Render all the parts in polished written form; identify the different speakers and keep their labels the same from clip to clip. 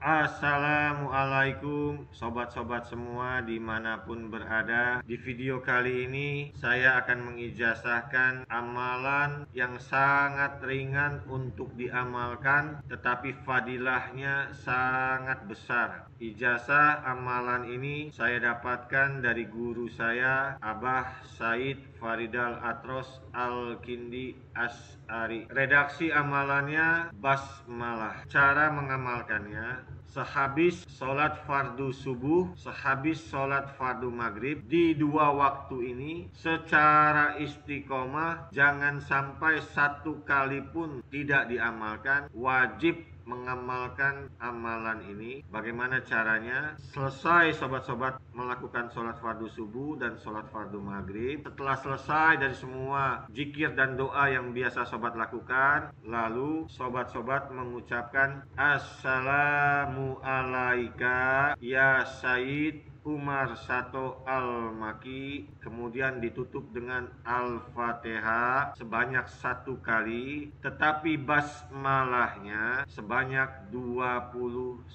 Speaker 1: Assalamualaikum sobat-sobat semua dimanapun berada. Di video kali ini saya akan mengijazahkan amalan yang sangat ringan untuk diamalkan, tetapi fadilahnya sangat besar. Ijazah amalan ini saya dapatkan dari guru saya, Abah Said Faridal Atros Al-Kindi As'ari. Redaksi amalannya basmalah. Cara mengamalkannya: sehabis sholat fardu subuh, sehabis sholat fardu maghrib, di dua waktu ini secara istiqomah, jangan sampai satu kali pun tidak diamalkan. Wajib mengamalkan amalan ini. Bagaimana caranya? Selesai sobat-sobat melakukan sholat fardu subuh dan sholat fardu maghrib, setelah selesai dari semua zikir dan doa yang biasa sobat lakukan, lalu sobat-sobat mengucapkan Assalamu alaika ya Said Umar Sato Al-Maki, kemudian ditutup dengan Al-Fatihah sebanyak 1 kali, tetapi basmalahnya sebanyak 21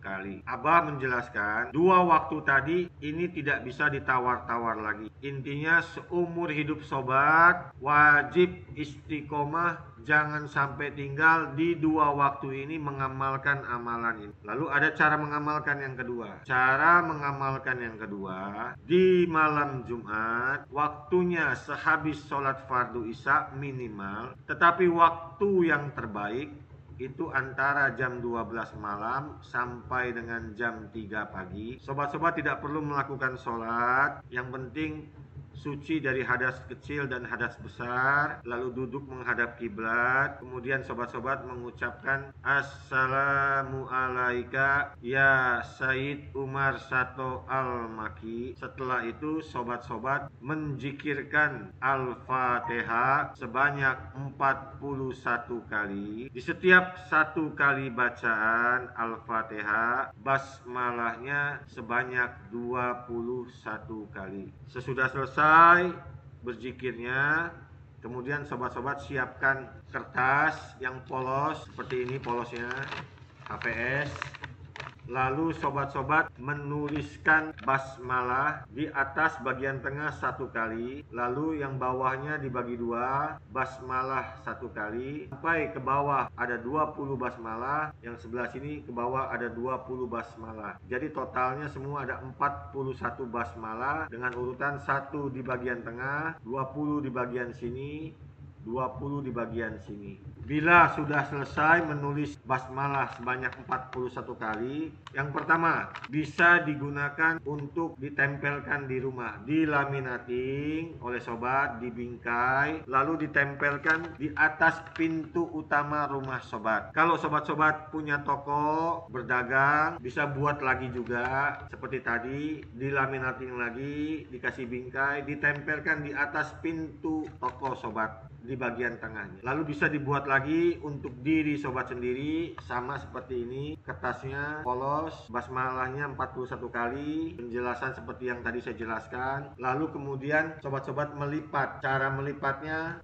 Speaker 1: kali. Abah menjelaskan, dua waktu tadi ini tidak bisa ditawar-tawar lagi. Intinya seumur hidup sobat wajib istiqomah, jangan sampai tinggal di dua waktu ini mengamalkan amalan ini. Lalu ada cara mengamalkan yang kedua. Cara mengamalkan yang kedua, di malam Jumat, waktunya sehabis sholat fardu isya minimal, tetapi waktu yang terbaik itu antara jam 12 malam sampai dengan jam 3 pagi. Sobat-sobat tidak perlu melakukan sholat, yang penting suci dari hadas kecil dan hadas besar, lalu duduk menghadap kiblat. Kemudian sobat-sobat mengucapkan Assalamu alaika ya Said Umar Sato Al-Maki. Setelah itu sobat-sobat menjikirkan Al-Fatihah sebanyak 41 kali. Di setiap 1 kali bacaan Al-Fatihah, basmalahnya sebanyak 21 kali. Sesudah selesai berzikirnya, kemudian sobat-sobat siapkan kertas yang polos seperti ini, polosnya HVS. Lalu sobat-sobat menuliskan basmalah di atas bagian tengah 1 kali, lalu yang bawahnya dibagi 2, basmalah 1 kali, sampai ke bawah ada 20 basmalah, yang sebelah sini ke bawah ada 20 basmalah. Jadi totalnya semua ada 41 basmalah dengan urutan 1 di bagian tengah, 20 di bagian sini, 20 di bagian sini. Bila sudah selesai menulis basmalah sebanyak 41 kali, yang pertama bisa digunakan untuk ditempelkan di rumah, dilaminating oleh sobat, dibingkai, lalu ditempelkan di atas pintu utama rumah sobat. Kalau sobat-sobat punya toko berdagang, bisa buat lagi juga seperti tadi, dilaminating lagi, dikasih bingkai, ditempelkan di atas pintu toko sobat di bagian tengahnya. Lalu bisa dibuat lagi untuk diri sobat sendiri, sama seperti ini, kertasnya polos, basmalahnya 41 kali, penjelasan seperti yang tadi saya jelaskan. Lalu kemudian sobat-sobat melipat. Cara melipatnya,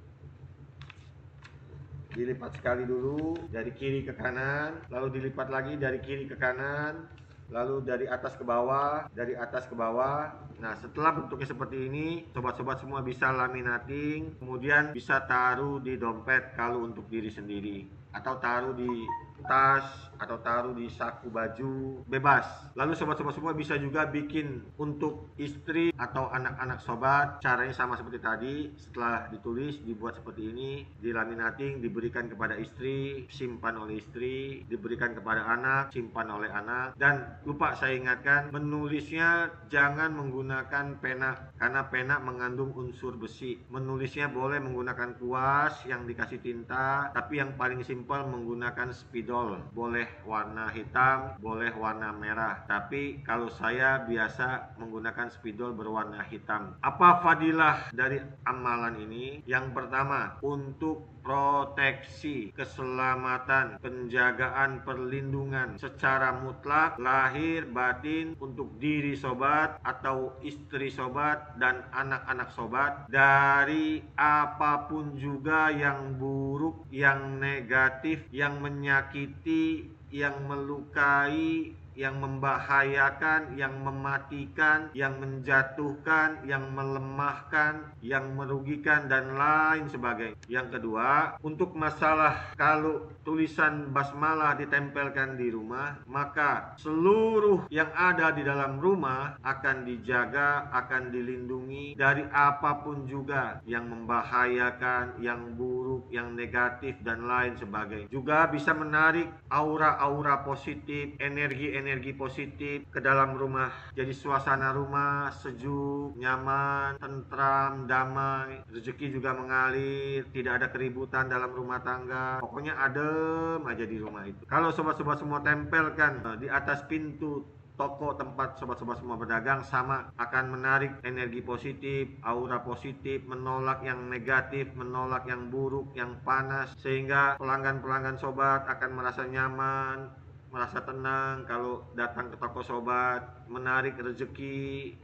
Speaker 1: dilipat sekali dulu dari kiri ke kanan, lalu dilipat lagi dari kiri ke kanan, lalu dari atas ke bawah, dari atas ke bawah. Nah, setelah bentuknya seperti ini, sobat-sobat semua bisa laminating, kemudian bisa taruh di dompet kalau untuk diri sendiri, atau taruh di tas, atau taruh di saku baju, bebas. Lalu sobat-sobat semua bisa juga bikin untuk istri atau anak-anak sobat. Caranya sama seperti tadi. Setelah ditulis, dibuat seperti ini, dilaminating, diberikan kepada istri, simpan oleh istri, diberikan kepada anak, simpan oleh anak. Dan lupa saya ingatkan, menulisnya jangan menggunakan pena, karena pena mengandung unsur besi. Menulisnya boleh menggunakan kuas yang dikasih tinta, tapi yang paling simpel menggunakan spidol. Boleh warna hitam, boleh warna merah, tapi kalau saya biasa menggunakan spidol berwarna hitam. Apa fadilah dari amalan ini? Yang pertama, untuk proteksi, keselamatan, penjagaan, perlindungan secara mutlak lahir batin untuk diri sobat atau istri sobat dan anak-anak sobat dari apapun juga yang buruk, yang negatif, yang menyakiti, yang melukai, yang membahayakan, yang mematikan, yang menjatuhkan, yang melemahkan, yang merugikan, dan lain sebagainya. Yang kedua, untuk masalah kalau tulisan basmalah ditempelkan di rumah, maka seluruh yang ada di dalam rumah akan dijaga, akan dilindungi dari apapun juga yang membahayakan, yang buruk, yang negatif, dan lain sebagainya. Juga bisa menarik aura-aura positif, energi-energi positif ke dalam rumah. Jadi suasana rumah sejuk, nyaman, tentram, damai. Rezeki juga mengalir, tidak ada keributan dalam rumah tangga. Pokoknya adem aja di rumah itu. Kalau sobat-sobat semua tempelkan di atas pintu toko tempat sobat-sobat semua berdagang, sama akan menarik energi positif, aura positif, menolak yang negatif, menolak yang buruk, yang panas, sehingga pelanggan-pelanggan sobat akan merasa nyaman, merasa tenang kalau datang ke toko sobat, menarik rezeki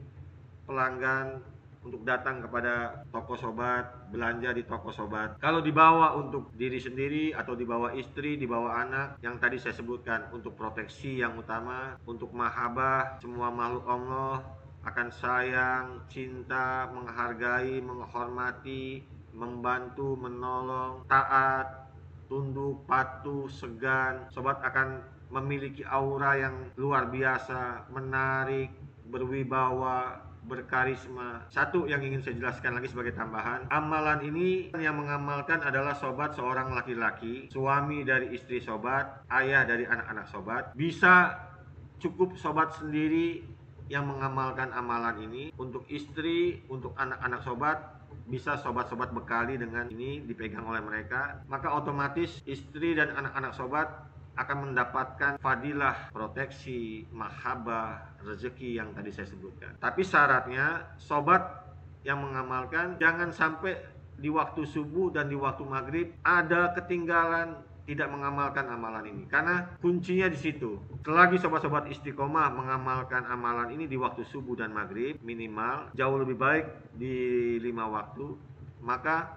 Speaker 1: pelanggan untuk datang kepada toko sobat, belanja di toko sobat. Kalau dibawa untuk diri sendiri atau dibawa istri, dibawa anak, yang tadi saya sebutkan, untuk proteksi yang utama, untuk mahabbah, semua makhluk Allah akan sayang, cinta, menghargai, menghormati, membantu, menolong, taat, tunduk, patuh, segan. Sobat akan memiliki aura yang luar biasa, menarik, berwibawa, berkarisma. Satu yang ingin saya jelaskan lagi sebagai tambahan, amalan ini yang mengamalkan adalah sobat seorang laki-laki, suami dari istri sobat, ayah dari anak-anak sobat. Bisa cukup sobat sendiri yang mengamalkan amalan ini. Untuk istri, untuk anak-anak sobat, bisa sobat-sobat bekali dengan ini, dipegang oleh mereka. Maka otomatis istri dan anak-anak sobat akan mendapatkan fadilah, proteksi, mahabbah, rezeki yang tadi saya sebutkan. Tapi syaratnya sobat yang mengamalkan jangan sampai di waktu subuh dan di waktu maghrib ada ketinggalan tidak mengamalkan amalan ini, karena kuncinya di situ. Selagi sobat-sobat istiqomah mengamalkan amalan ini di waktu subuh dan maghrib, minimal jauh lebih baik di 5 waktu, maka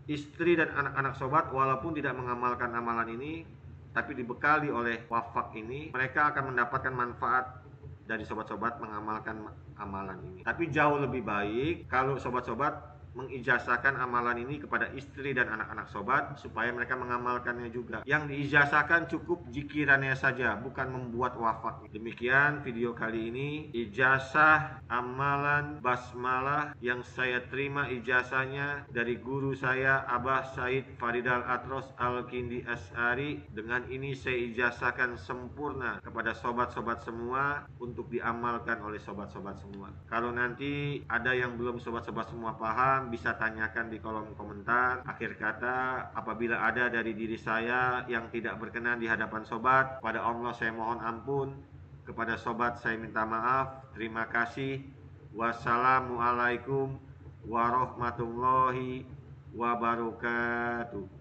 Speaker 1: istri dan anak-anak sobat walaupun tidak mengamalkan amalan ini, tapi dibekali oleh wafak ini, mereka akan mendapatkan manfaat dari sobat-sobat mengamalkan amalan ini. Tapi jauh lebih baik kalau sobat-sobat mengijazahkan amalan ini kepada istri dan anak-anak sobat supaya mereka mengamalkannya juga. Yang diijazahkan cukup jikirannya saja, bukan membuat wafak. Demikian video kali ini, ijazah amalan basmalah yang saya terima ijazahnya dari guru saya Abah Said Faridal Atros Al-Kindi Asy'ari. Dengan ini saya ijazahkan sempurna kepada sobat-sobat semua untuk diamalkan oleh sobat-sobat semua. Kalau nanti ada yang belum sobat-sobat semua paham, bisa tanyakan di kolom komentar. Akhir kata, apabila ada dari diri saya yang tidak berkenan di hadapan sobat, pada Allah saya mohon ampun. Kepada sobat saya minta maaf. Terima kasih. Wassalamualaikum warahmatullahi wabarakatuh.